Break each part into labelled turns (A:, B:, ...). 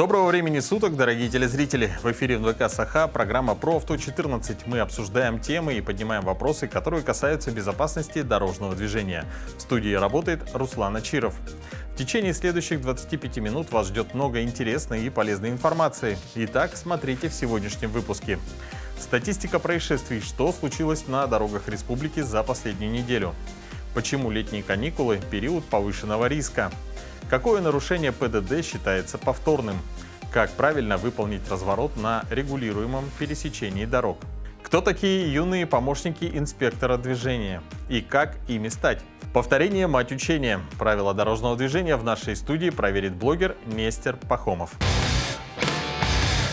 A: Доброго времени суток, дорогие телезрители! В эфире НВК Саха, программа «Про авто 14». Мы обсуждаем темы и поднимаем вопросы, которые касаются безопасности дорожного движения. В студии работает Руслан Ачиров. В течение следующих 25 минут вас ждет много интересной и полезной информации. Итак, смотрите в сегодняшнем выпуске. Статистика происшествий. Что случилось на дорогах республики за последнюю неделю? Почему летние каникулы – период повышенного риска? Какое нарушение ПДД считается повторным? Как правильно выполнить разворот на регулируемом пересечении дорог? Кто такие юные помощники инспектора движения? И как ими стать? Повторение – мать учения. Правила дорожного движения в нашей студии проверит блогер Нестер Пахомов.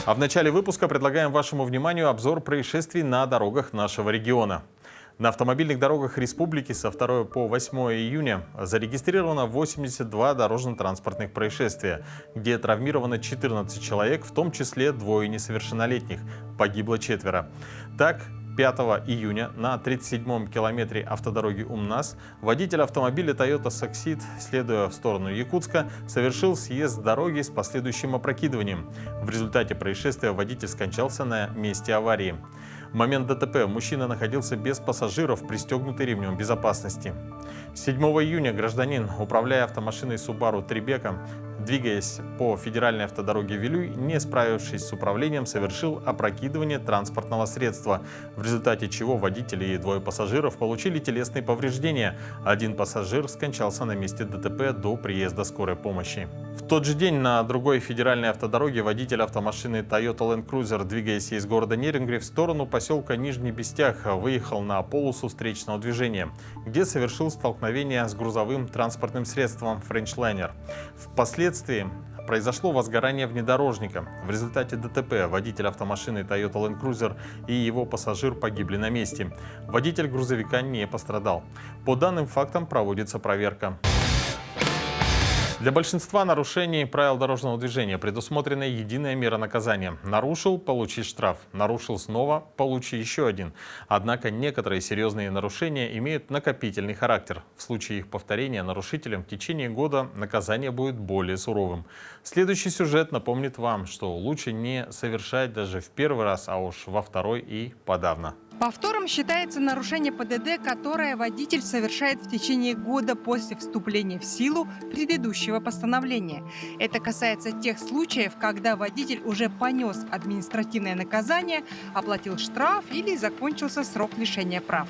A: А в начале выпуска предлагаем вашему вниманию обзор происшествий на дорогах нашего региона. На автомобильных дорогах республики со 2 по 8 июня зарегистрировано 82 дорожно-транспортных происшествия, где травмировано 14 человек, в том числе двое несовершеннолетних. Погибло 4. Так, 5 июня на 37-м километре автодороги Умнас водитель автомобиля Toyota Succeed, следуя в сторону Якутска, совершил съезд с дороги с последующим опрокидыванием. В результате происшествия водитель скончался на месте аварии. В момент ДТП мужчина находился без пассажиров, пристегнутый ремнем безопасности. 7 июня гражданин, управляя автомашиной Subaru Трибека, двигаясь по федеральной автодороге Вилюй, не справившись с управлением, совершил опрокидывание транспортного средства, в результате чего водитель и двое пассажиров получили телесные повреждения. Один пассажир скончался на месте ДТП до приезда скорой помощи. В тот же день на другой федеральной автодороге водитель автомашины Toyota Land Cruiser, двигаясь из города Нерюнгри в сторону поселка Нижний Бестях, выехал на полосу встречного движения, где совершил столкновение с грузовым транспортным средством Френчлайнер. Впоследствии произошло возгорание внедорожника. В результате ДТП водитель автомашины Toyota Land Cruiser и его пассажир погибли на месте. Водитель грузовика не пострадал. По данным фактам проводится проверка. Для большинства нарушений правил дорожного движения предусмотрена единая мера наказания. Нарушил – получи штраф. Нарушил снова – получи еще один. Однако некоторые серьезные нарушения имеют накопительный характер. В случае их повторения нарушителям в течение года наказание будет более суровым. Следующий сюжет напомнит вам, что лучше не совершать даже в первый раз, а уж во второй и подавно.
B: Повтором считается нарушение ПДД, которое водитель совершает в течение года после вступления в силу предыдущего постановления. Это касается тех случаев, когда водитель уже понес административное наказание, оплатил штраф или закончился срок лишения прав.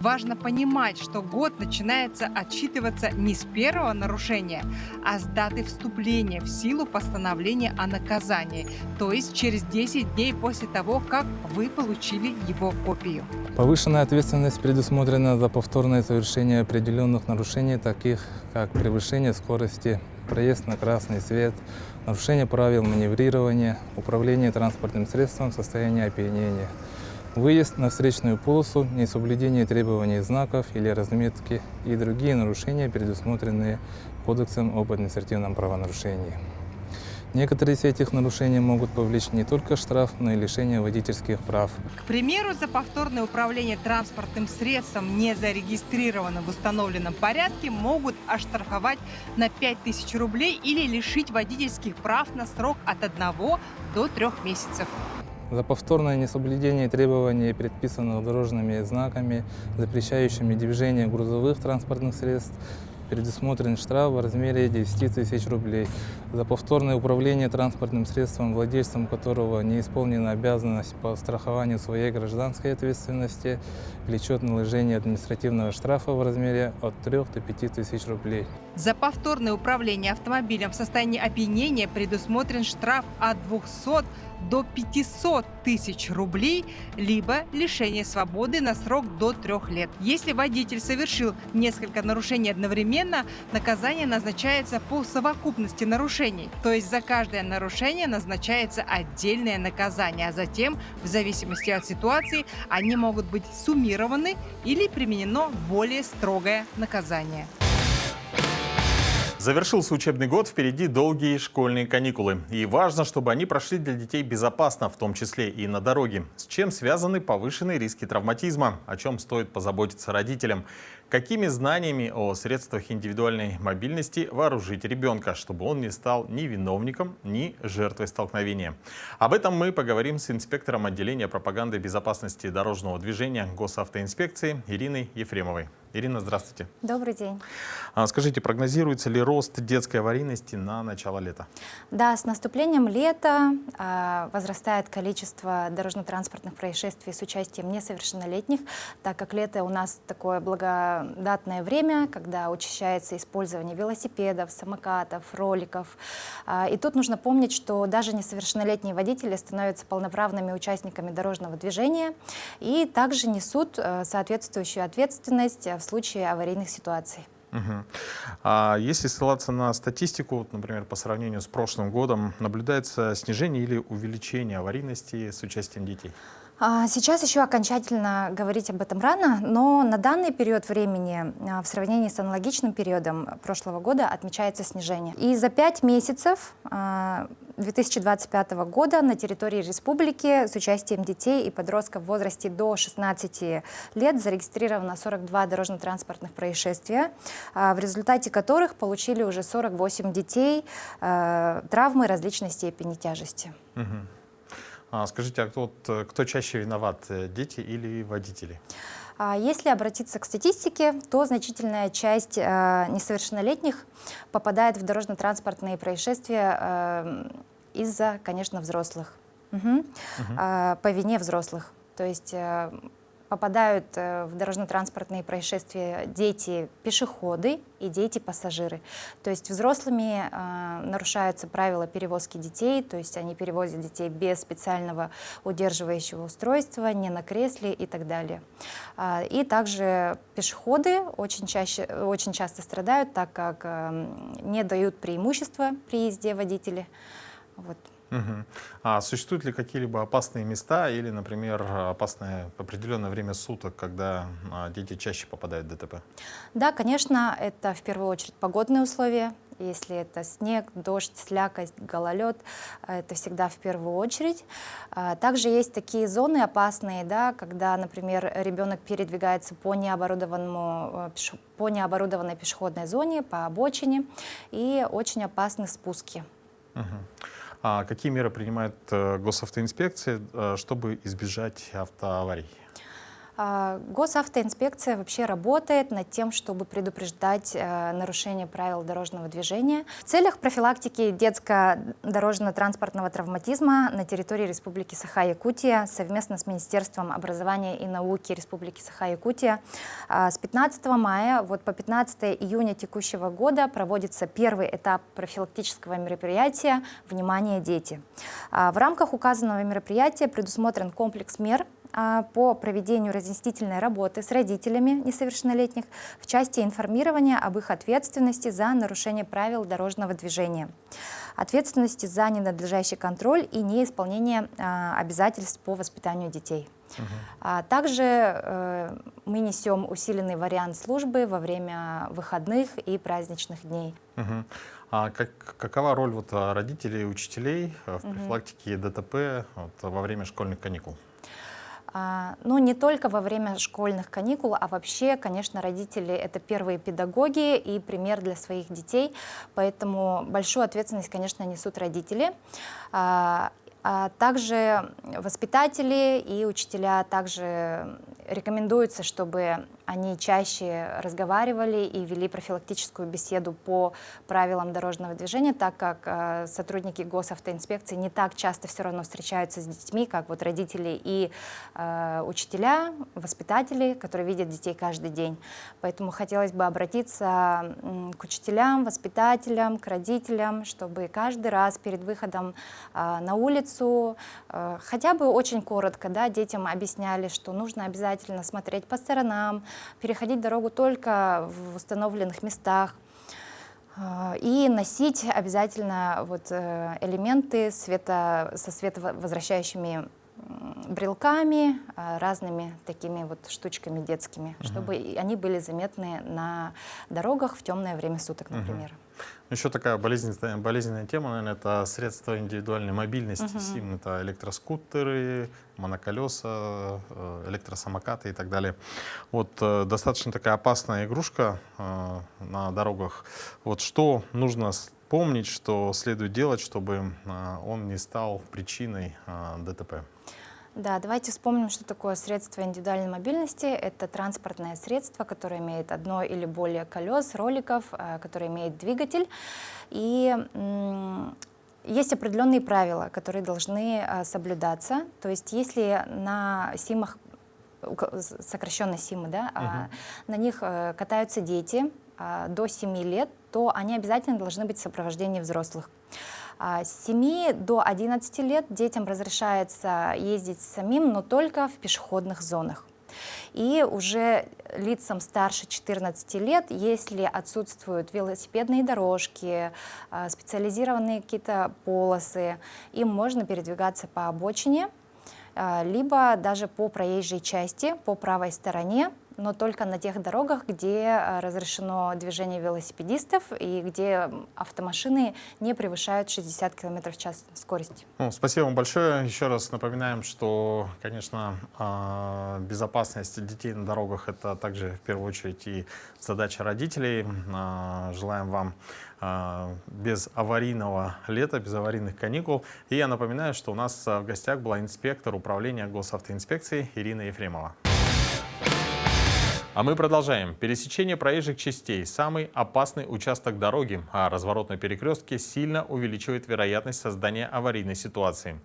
B: Важно понимать, что год начинается отсчитываться не с первого нарушения, а с даты вступления в силу постановления о наказании, то есть через 10 дней после того, как вы получили его копию.
C: Повышенная ответственность предусмотрена за повторное совершение определенных нарушений, таких как превышение скорости, проезд на красный свет, нарушение правил маневрирования, управление транспортным средством в состоянии опьянения, выезд на встречную полосу, несоблюдение требований знаков или разметки и другие нарушения, предусмотренные Кодексом об административном правонарушении. Некоторые из этих нарушений могут повлечь не только штраф, но и лишение водительских прав.
B: К примеру, за повторное управление транспортным средством, не зарегистрированным в установленном порядке, могут оштрафовать на 5000 рублей или лишить водительских прав на срок от 1 до 3 месяцев.
C: За повторное несоблюдение требований, предписанных дорожными знаками, запрещающими движение грузовых транспортных средств, предусмотрен штраф в размере 10 000 рублей. За повторное управление транспортным средством, владельцем которого не исполнена обязанность по страхованию своей гражданской ответственности, влечет наложение административного штрафа в размере от 3 до 5 тысяч рублей.
B: За повторное управление автомобилем в состоянии опьянения предусмотрен штраф от 200 до 500 тысяч рублей, либо лишение свободы на срок до 3 лет. Если водитель совершил несколько нарушений одновременно, наказание назначается по совокупности нарушений. То есть за каждое нарушение назначается отдельное наказание, а затем, в зависимости от ситуации, они могут быть суммированы или применено более строгое наказание.
A: Завершился учебный год, впереди долгие школьные каникулы. И важно, чтобы они прошли для детей безопасно, в том числе и на дороге. С чем связаны повышенные риски травматизма, о чем стоит позаботиться родителям. Какими знаниями о средствах индивидуальной мобильности вооружить ребенка, чтобы он не стал ни виновником, ни жертвой столкновения? Об этом мы поговорим с инспектором отделения пропаганды безопасности дорожного движения Госавтоинспекции Ириной Ефремовой. Ирина, здравствуйте.
D: Добрый день.
A: Скажите, прогнозируется ли рост детской аварийности на начало лета?
D: Да, с наступлением лета возрастает количество дорожно-транспортных происшествий с участием несовершеннолетних, так как лето у нас такое благодатное время, когда учащается использование велосипедов, самокатов, роликов. И тут нужно помнить, что даже несовершеннолетние водители становятся полноправными участниками дорожного движения и также несут соответствующую ответственность в случае аварийных ситуаций.
A: А если ссылаться на статистику, например, по сравнению с прошлым годом, наблюдается снижение или увеличение аварийности с участием детей?
D: Сейчас еще окончательно говорить об этом рано, но на данный период времени в сравнении с аналогичным периодом прошлого года отмечается снижение. И за 5 месяцев 2025 года на территории республики с участием детей и подростков в возрасте до 16 лет зарегистрировано 42 дорожно-транспортных происшествия, в результате которых получили уже 48 детей травмы различной степени тяжести.
A: Скажите, кто чаще виноват, дети или водители?
D: Если обратиться к статистике, то значительная часть несовершеннолетних попадает в дорожно-транспортные происшествия из-за, конечно, взрослых, по вине взрослых. То есть попадают в дорожно-транспортные происшествия дети-пешеходы и дети-пассажиры. То есть взрослыми нарушаются правила перевозки детей, то есть они перевозят детей без специального удерживающего устройства, не на кресле и так далее. И также пешеходы очень часто страдают, так как не дают преимущества при езде водители. Вот.
A: А существуют ли какие-либо опасные места или, например, опасное определенное время суток, когда дети чаще попадают в ДТП?
D: Да, конечно, это в первую очередь погодные условия. Если это снег, дождь, слякоть, гололед, это всегда в первую очередь. Также есть такие зоны опасные, да, когда, например, ребенок передвигается по необорудованной пешеходной зоне, по обочине, и очень опасны спуски.
A: А какие меры принимает Госавтоинспекция, чтобы избежать автоаварий?
D: Госавтоинспекция вообще работает над тем, чтобы предупреждать нарушение правил дорожного движения. В целях профилактики детско-дорожно-транспортного травматизма на территории Республики Саха-Якутия совместно с Министерством образования и науки Республики Саха-Якутия с 15 мая по 15 июня текущего года проводится первый этап профилактического мероприятия «Внимание, дети». В рамках указанного мероприятия предусмотрен комплекс мер по проведению разъяснительной работы с родителями несовершеннолетних в части информирования об их ответственности за нарушение правил дорожного движения, ответственности за ненадлежащий контроль и неисполнение обязательств по воспитанию детей. Также мы несем усиленный вариант службы во время выходных и праздничных дней.
A: А какова роль родителей и учителей в профилактике ДТП во время школьных каникул?
D: Ну, не только во время школьных каникул, а вообще, конечно, родители — это первые педагоги и пример для своих детей, поэтому большую ответственность, конечно, несут родители. А также воспитатели и учителя также рекомендуется, чтобы они чаще разговаривали и вели профилактическую беседу по правилам дорожного движения, так как сотрудники Госавтоинспекции не так часто все равно встречаются с детьми, как родители и учителя, воспитатели, которые видят детей каждый день. Поэтому хотелось бы обратиться к учителям, воспитателям, к родителям, чтобы каждый раз перед выходом на улицу хотя бы очень коротко, да, детям объясняли, что нужно обязательно смотреть по сторонам, переходить дорогу только в установленных местах и носить обязательно элементы со световозвращающими брелками, разными такими вот штучками детскими, чтобы они были заметны на дорогах в темное время суток, например.
A: Еще такая болезненная тема, наверное, это средства индивидуальной мобильности СИМ. Это электроскутеры, моноколеса, электросамокаты и так далее. Вот достаточно такая опасная игрушка на дорогах. Вот что нужно помнить, что следует делать, чтобы он не стал причиной ДТП?
D: Да, давайте вспомним, что такое средство индивидуальной мобильности. Это транспортное средство, которое имеет одно или более колес, роликов, которое имеет двигатель. И есть определенные правила, которые должны соблюдаться. То есть если на СИМах, сокращенно СИМы, да, на них катаются дети до 7 лет, то они обязательно должны быть в сопровождении взрослых. С 7 до 11 лет детям разрешается ездить самим, но только в пешеходных зонах. И уже лицам старше 14 лет, если отсутствуют велосипедные дорожки, специализированные какие-то полосы, им можно передвигаться по обочине, либо даже по проезжей части, по правой стороне, но только на тех дорогах, где разрешено движение велосипедистов и где автомашины не превышают 60 км в час скорости.
A: Спасибо вам большое. Еще раз напоминаем, что, конечно, безопасность детей на дорогах — это также в первую очередь и задача родителей. Желаем вам без аварийного лета, без аварийных каникул. И я напоминаю, что у нас в гостях была инспектор управления госавтоинспекции Ирина Ефремова. А мы продолжаем. Пересечение проезжих частей – самый опасный участок дороги, а разворот на перекрестке сильно увеличивает вероятность создания аварийной ситуации.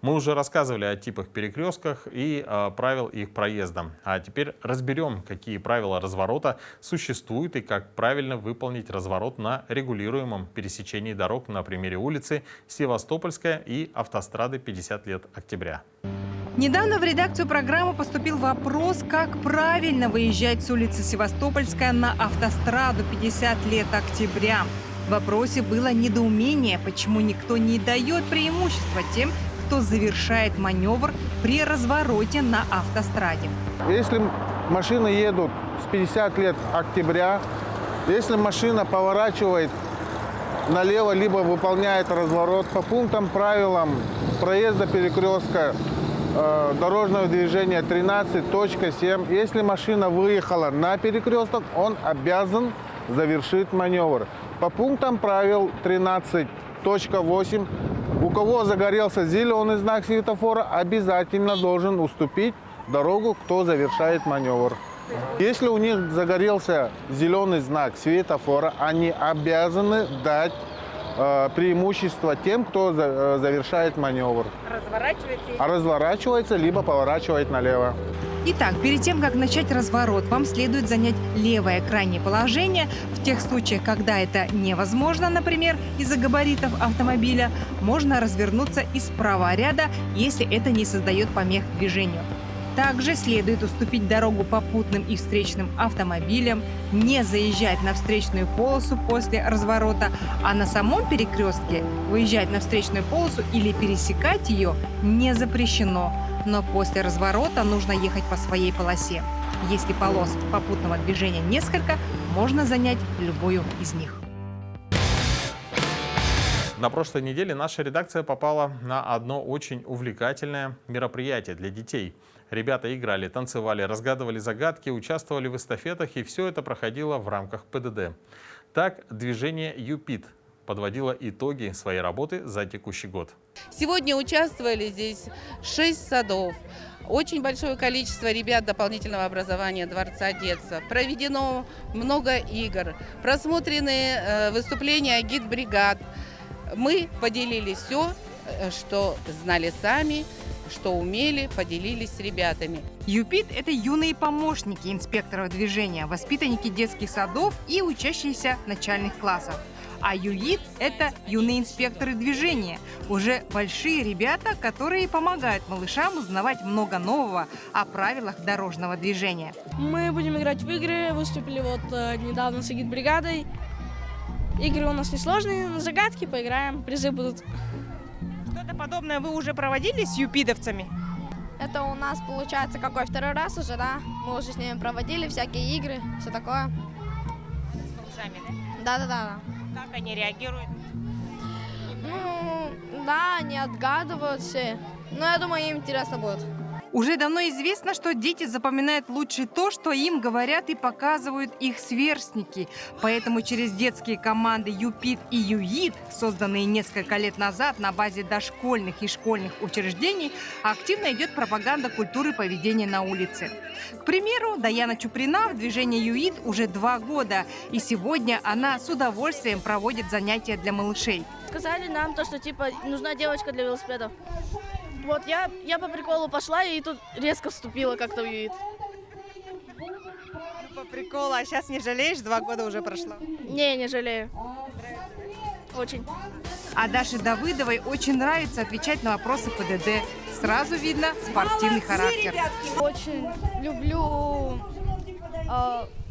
A: Мы уже рассказывали о типах перекрестках и правил их проезда. А теперь разберем, какие правила разворота существуют и как правильно выполнить разворот на регулируемом пересечении дорог на примере улицы Севастопольская и автострады 50 лет октября.
B: Недавно в редакцию программы поступил вопрос, как правильно выезжать с улицы Севастопольская на автостраду 50 лет октября. В вопросе было недоумение, почему никто не дает преимущества тем, кто завершает маневр при развороте на автостраде.
E: Если машины едут с 50 лет октября, если машина поворачивает налево, либо выполняет разворот по пунктам, правилам проезда перекрестка дорожного движения 13.7. Если машина выехала на перекресток, он обязан завершить маневр. По пунктам правил 13.8, у кого загорелся зеленый знак светофора, обязательно должен уступить дорогу, кто завершает маневр. Если у них загорелся зеленый знак светофора, они обязаны дать преимущество тем, кто завершает маневр. Разворачивается, либо поворачивает налево.
B: Итак, перед тем, как начать разворот, вам следует занять левое крайнее положение. В тех случаях, когда это невозможно, например, из-за габаритов автомобиля, можно развернуться из правого ряда, если это не создает помех движению. Также следует уступить дорогу попутным и встречным автомобилям, не заезжать на встречную полосу после разворота, а на самом перекрестке выезжать на встречную полосу или пересекать ее не запрещено. Но после разворота нужно ехать по своей полосе. Если полос попутного движения несколько, можно занять любую из них.
A: На прошлой неделе наша редакция попала на одно очень увлекательное мероприятие для детей. Ребята играли, танцевали, разгадывали загадки, участвовали в эстафетах, и все это проходило в рамках ПДД. Так, движение «Юпит» подводило итоги своей работы за текущий год.
F: Сегодня участвовали здесь 6 садов. Очень большое количество ребят дополнительного образования Дворца детства. Проведено много игр, просмотрены выступления гид-бригад. Мы поделили все, что знали сами, что умели, поделились с ребятами.
B: ЮПИТ – это юные помощники инспекторов движения, воспитанники детских садов и учащиеся начальных классов. А ЮИД – это юные инспекторы движения, уже большие ребята, которые помогают малышам узнавать много нового о правилах дорожного движения.
G: Мы будем играть в игры, выступили недавно с гид-бригадой. Игры у нас несложные, на загадки поиграем, призы будут.
B: Что-то подобное вы уже проводили с юпидовцами?
H: Это у нас получается какой второй раз уже, да? Мы уже с ними проводили всякие игры, все такое.
I: С малышами,
H: Да.
I: да? Как они реагируют?
H: Ну, да, они отгадывают все. Но я думаю, им интересно будет.
B: Уже давно известно, что дети запоминают лучше то, что им говорят и показывают их сверстники. Поэтому через детские команды ЮПИТ и ЮИД, созданные несколько лет назад на базе дошкольных и школьных учреждений, активно идет пропаганда культуры поведения на улице. К примеру, Даяна Чуприна в движении ЮИД уже 2 года, и сегодня она с удовольствием проводит занятия для малышей.
G: Сказали нам то, что типа нужна девочка для велосипедов. Вот я по приколу пошла и тут резко вступила как-то в ЮИД.
B: По приколу, а сейчас не жалеешь? 2 года уже прошло.
G: Не жалею. Очень.
B: А Даше Давыдовой очень нравится отвечать на вопросы ПДД. Сразу видно спортивный характер.
G: Очень люблю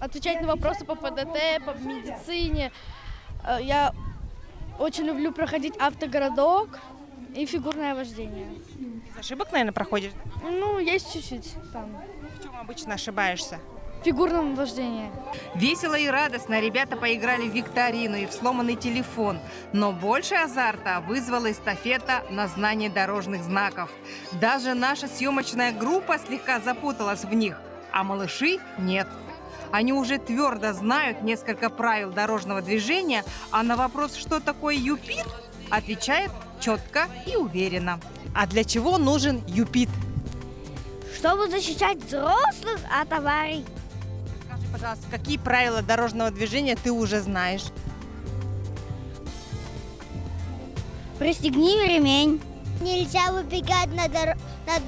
G: отвечать на вопросы по ПДТ, по медицине. Я очень люблю проходить автогородок и фигурное вождение.
B: Без ошибок, наверное, проходишь?
G: Ну, есть чуть-чуть там.
B: В чем обычно ошибаешься?
G: В фигурном вождении.
B: Весело и радостно ребята поиграли в викторину и в сломанный телефон. Но больше азарта вызвала эстафета на знание дорожных знаков. Даже наша съемочная группа слегка запуталась в них, а малыши нет. Они уже твердо знают несколько правил дорожного движения, а на вопрос, что такое ЮПИТ, отвечают четко и уверенно. А для чего нужен ЮПИТ?
J: Чтобы защищать взрослых от аварий.
B: Скажи, пожалуйста, какие правила дорожного движения ты уже знаешь?
J: Пристегни ремень. Нельзя выбегать на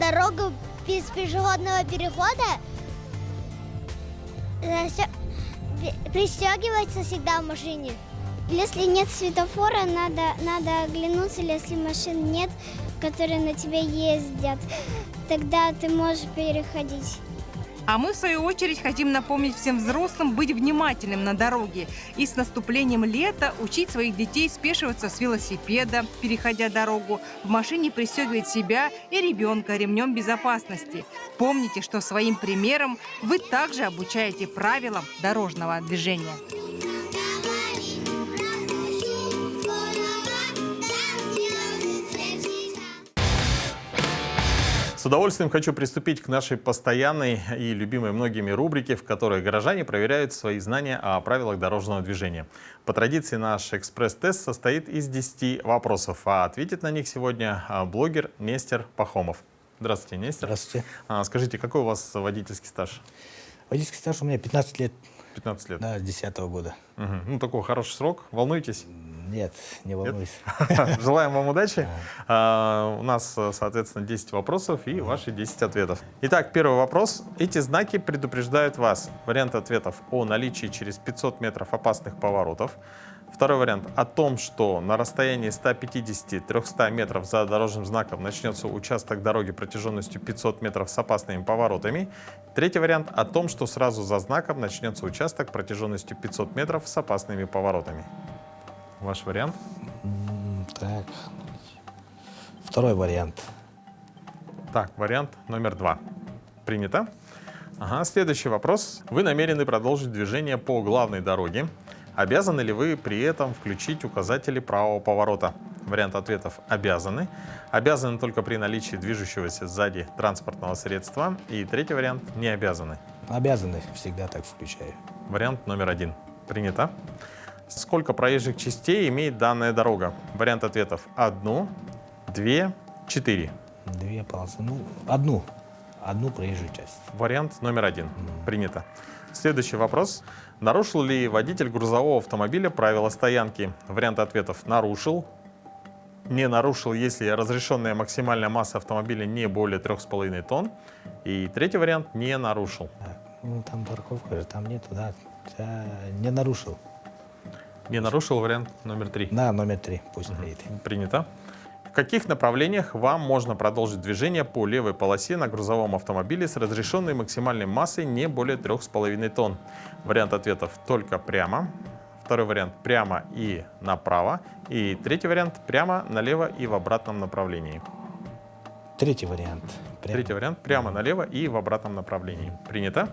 J: дорогу без пешеходного перехода. Пристегиваться всегда в машине. Если нет светофора, надо оглянуться, если машин нет, которые на тебя ездят, тогда ты можешь переходить.
B: А мы, в свою очередь, хотим напомнить всем взрослым быть внимательным на дороге и с наступлением лета учить своих детей спешиваться с велосипеда, переходя дорогу, в машине пристегивать себя и ребенка ремнем безопасности. Помните, что своим примером вы также обучаете правилам дорожного движения.
A: С удовольствием хочу приступить к нашей постоянной и любимой многими рубрике, в которой горожане проверяют свои знания о правилах дорожного движения. По традиции наш экспресс-тест состоит из 10 вопросов, а ответит на них сегодня блогер Нестер Пахомов. Здравствуйте, Нестер.
K: Здравствуйте.
A: Скажите, какой у вас водительский стаж?
K: Водительский стаж у меня 15 лет.
A: 15 лет?
K: Да, с 10-го года.
A: Угу. Ну, такой хороший срок. Волнуетесь?
K: Нет, не волнуюсь.
A: Желаем вам удачи. У нас, соответственно, 10 вопросов и ваши 10 ответов. Итак, первый вопрос. Эти знаки предупреждают вас. Вариант ответов о наличии через 500 метров опасных поворотов. Второй вариант о том, что на расстоянии 150-300 метров за дорожным знаком начнется участок дороги протяженностью 500 метров с опасными поворотами. Третий вариант о том, что сразу за знаком начнется участок протяженностью 500 метров с опасными поворотами. Ваш вариант?
K: Так. Второй вариант.
A: Так, вариант номер 2. Принято. Ага, следующий вопрос. Вы намерены продолжить движение по главной дороге. Обязаны ли вы при этом включить указатели правого поворота? Вариант ответов: обязаны. Обязаны только при наличии движущегося сзади транспортного средства. И третий вариант: не обязаны.
K: Обязаны, всегда так включаю.
A: Вариант номер 1. Принято. Сколько проезжих частей имеет данная дорога? Вариант ответов: 1, 2, 4.
K: 2 полосы. Ну, одну проезжую часть.
A: Вариант номер 1. Принято. Следующий вопрос. Нарушил ли водитель грузового автомобиля правила стоянки? Вариант ответов: нарушил. Не нарушил, если разрешенная максимальная масса автомобиля не более 3,5 тонн. И третий вариант: не нарушил.
K: Ну, там парковка же, там нету, да. Не нарушил.
A: Не нарушил, вариант номер 3.
K: Да, номер 3, пусть стоит.
A: Принято. В каких направлениях вам можно продолжить движение по левой полосе на грузовом автомобиле с разрешенной максимальной массой не более 3,5 тонн? Вариант ответов: только прямо. Второй вариант: прямо и направо. И третий вариант: прямо, налево и в обратном направлении.
K: Третий вариант: прямо.
A: Третий вариант. Прямо налево и в обратном направлении. Принято.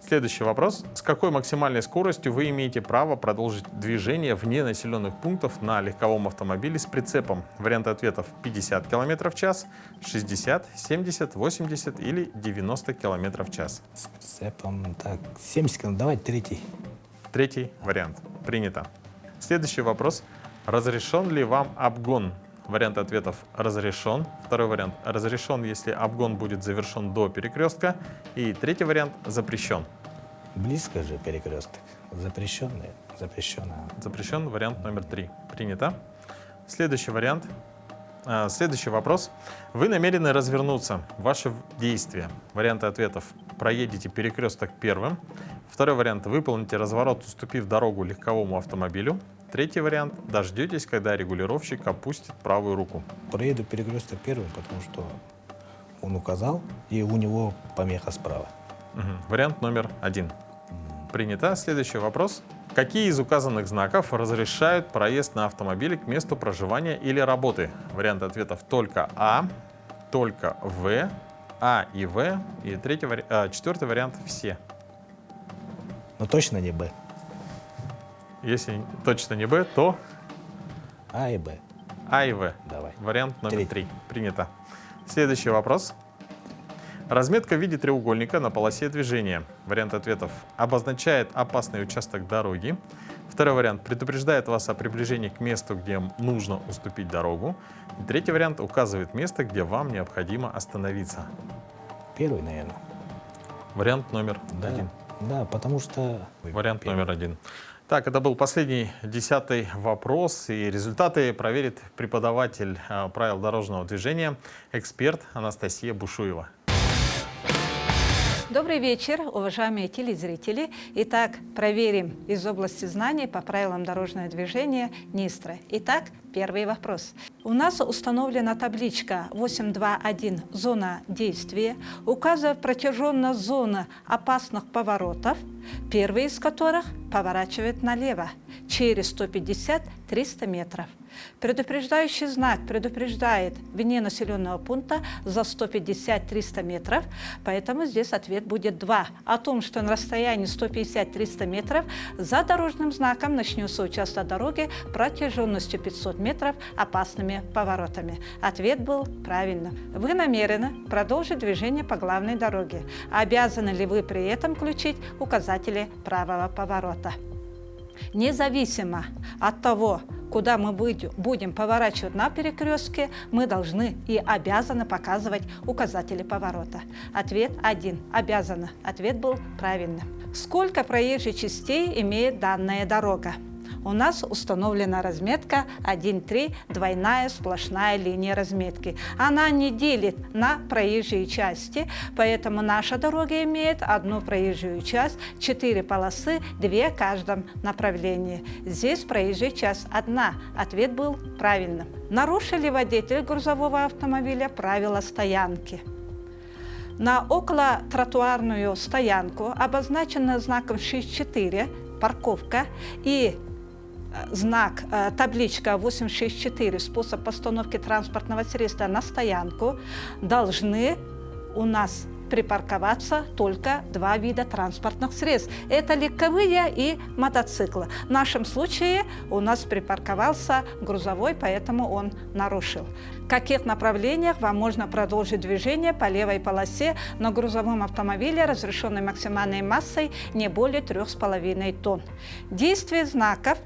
A: Следующий вопрос. С какой максимальной скоростью вы имеете право продолжить движение вне населенных пунктов на легковом автомобиле с прицепом? Варианты ответов: 50 км в час, 60, 70, 80 или 90 км в час.
K: С прицепом, так, 70 км, давайте третий.
A: Третий вариант. Принято. Следующий вопрос. Разрешен ли вам обгон? Варианты ответов: разрешен. Второй вариант: разрешен, если обгон будет завершен до перекрестка. И третий вариант: запрещен.
K: Близко же перекресток. Запрещенный. Запрещено.
A: Запрещен. Вариант номер 3. Принято. Следующий вариант. Следующий вопрос. Вы намерены развернуться. Ваши действия. Варианты ответов: проедете перекресток первым. Второй вариант: выполните разворот, уступив дорогу легковому автомобилю. Третий вариант: дождетесь, когда регулировщик опустит правую руку.
K: Проеду перекресток первым, потому что он указал, и у него помеха справа.
A: Вариант номер 1. Принято. Следующий вопрос. Какие из указанных знаков разрешают проезд на автомобиле к месту проживания или работы? Варианты ответов: только А, только В, А и В. И четвертый вариант: все.
K: Но точно не Б.
A: Если точно не Б, то
K: А и Б.
A: А и В.
K: Давай.
A: Вариант номер 3. Принято. Следующий вопрос. Разметка в виде треугольника на полосе движения. Вариант ответов: обозначает опасный участок дороги. Второй вариант: предупреждает вас о приближении к месту, где нужно уступить дорогу. И третий вариант: указывает место, где вам необходимо остановиться.
K: Первый, наверное.
A: Вариант номер 1.
K: Да, потому что...
A: Вариант номер 1. Так, это был последний 10-й вопрос, и результаты проверит преподаватель правил дорожного движения, эксперт Анастасия Бушуева.
L: Добрый вечер, уважаемые телезрители. Итак, проверим из области знаний по правилам дорожного движения НИСТРА. Итак, первый вопрос. У нас установлена табличка 8.2.1 «Зона действия», указывает протяженность зоны опасных поворотов, первый из которых поворачивает налево через 150-300 метров. Предупреждающий знак предупреждает вне населенного пункта за 150-300 метров, поэтому здесь ответ будет 2. О том, что на расстоянии 150-300 метров за дорожным знаком начнется участок дороги протяженностью 500 метров опасными поворотами. Ответ был правильным. Вы намерены продолжить движение по главной дороге. Обязаны ли вы при этом включить указатели правого поворота? Независимо от того, куда мы будем поворачивать на перекрестке, мы должны и обязаны показывать указатели поворота. Ответ 1. Обязаны. Ответ был правильным. Сколько проезжих частей имеет данная дорога? У нас установлена разметка 1.3, двойная сплошная линия разметки. Она не делит на проезжие части, поэтому наша дорога имеет одну проезжую часть, 4 полосы, 2 в каждом направлении. Здесь проезжая часть 1. Ответ был правильным. Нарушил ли водитель грузового автомобиля правила стоянки? На околотротуарную стоянку, обозначенную знаком 6.4, парковка, и знак, табличка 864, способ постановки транспортного средства на стоянку, должны у нас припарковаться только 2 вида транспортных средств. Это легковые и мотоциклы. В нашем случае у нас припарковался грузовой, поэтому он нарушил. В каких направлениях вам можно продолжить движение по левой полосе на грузовом автомобиле, разрешенной максимальной массой не более 3,5 тонн? Действие знаков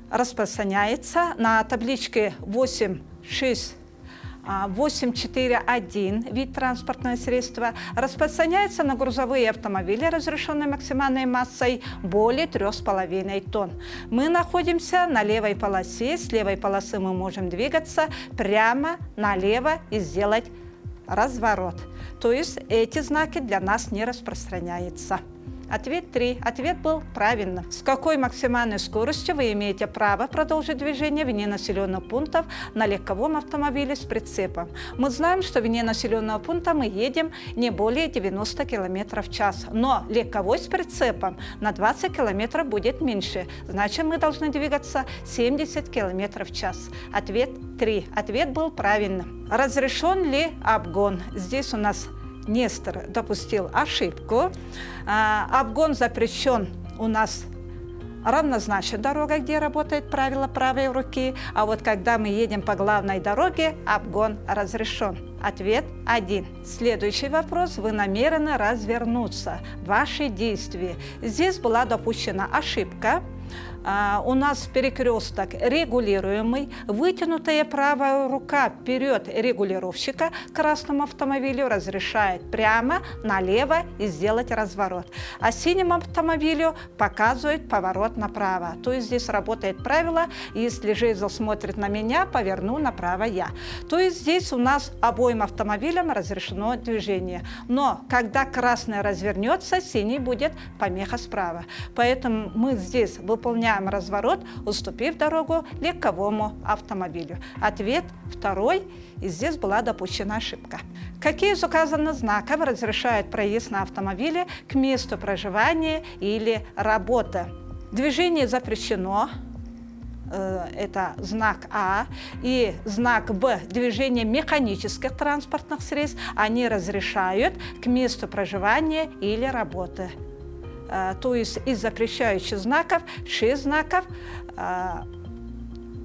L: распространяется на табличке 8.4.1 вид транспортного средства, распространяется на грузовые автомобили, разрешенные максимальной массой более 3,5 тонн. Мы находимся на левой полосе, с левой полосы мы можем двигаться прямо налево и сделать разворот. То есть эти знаки для нас не распространяются. Ответ 3. Ответ был правильным. С какой максимальной скоростью вы имеете право продолжить движение вне населенных пунктов на легковом автомобиле с прицепом? Мы знаем, что вне населенного пункта мы едем не более 90 км в час, но легковой с прицепом на 20 км будет меньше, значит мы должны двигаться 70 км в час. Ответ 3. Ответ был правильным. Разрешен ли обгон? Здесь у нас Нестор допустил ошибку. Обгон запрещен у нас равнозначно дорога, где работает правило правой руки, а вот когда мы едем по главной дороге, обгон разрешен. Ответ 1. Следующий вопрос. Вы намерены развернуться. Ваши действия. Здесь была допущена ошибка. У нас перекресток регулируемый, вытянутая правая рука вперед регулировщика к красному автомобилю разрешает прямо налево и сделать разворот, а синему автомобилю показывает поворот направо. То есть здесь работает правило, если жезл смотрит на меня, поверну направо я. То есть здесь у нас обоим автомобилям разрешено движение, но когда красный развернется, синий будет помеха справа. Поэтому мы здесь выполняем разворот, уступив дорогу легковому автомобилю. Ответ 2. И здесь была допущена ошибка. Какие из указанных знаков разрешают проезд на автомобиле к месту проживания или работы? Движение запрещено. Это знак А, и знак Б, движение механических транспортных средств, они разрешают к месту проживания или работы. То есть из запрещающих знаков 6 знаков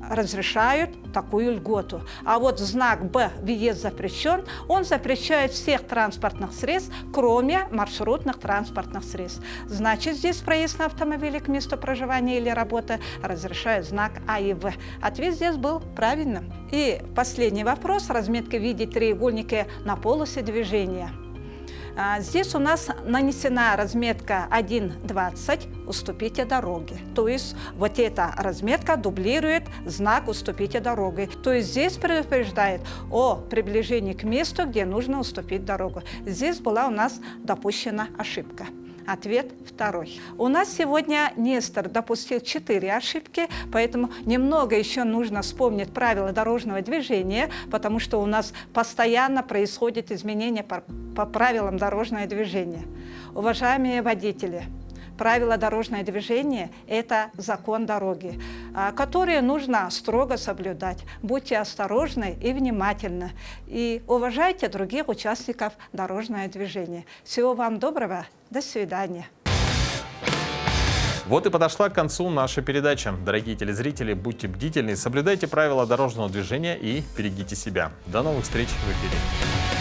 L: разрешают такую льготу. А вот знак Б, въезд запрещен, он запрещает всех транспортных средств, кроме маршрутных транспортных средств. Значит, здесь проезд на автомобиле к месту проживания или работы разрешает знак А и В. Ответ здесь был правильным. И последний вопрос. Разметка в виде треугольника на полосе движения. Здесь у нас нанесена разметка 1.20 «Уступите дороги». То есть вот эта разметка дублирует знак «Уступите дороги». То есть здесь предупреждает о приближении к месту, где нужно уступить дорогу. Здесь была у нас допущена ошибка. Ответ 2. У нас сегодня Нестор допустил 4 ошибки, поэтому немного еще нужно вспомнить правила дорожного движения, потому что у нас постоянно происходят изменения по правилам дорожного движения. Уважаемые водители, правила дорожного движения – это закон дороги, которые нужно строго соблюдать. Будьте осторожны и внимательны, и уважайте других участников дорожного движения. Всего вам доброго, до свидания.
A: Вот и подошла к концу наша передача. Дорогие телезрители, будьте бдительны, соблюдайте правила дорожного движения и берегите себя. До новых встреч в эфире.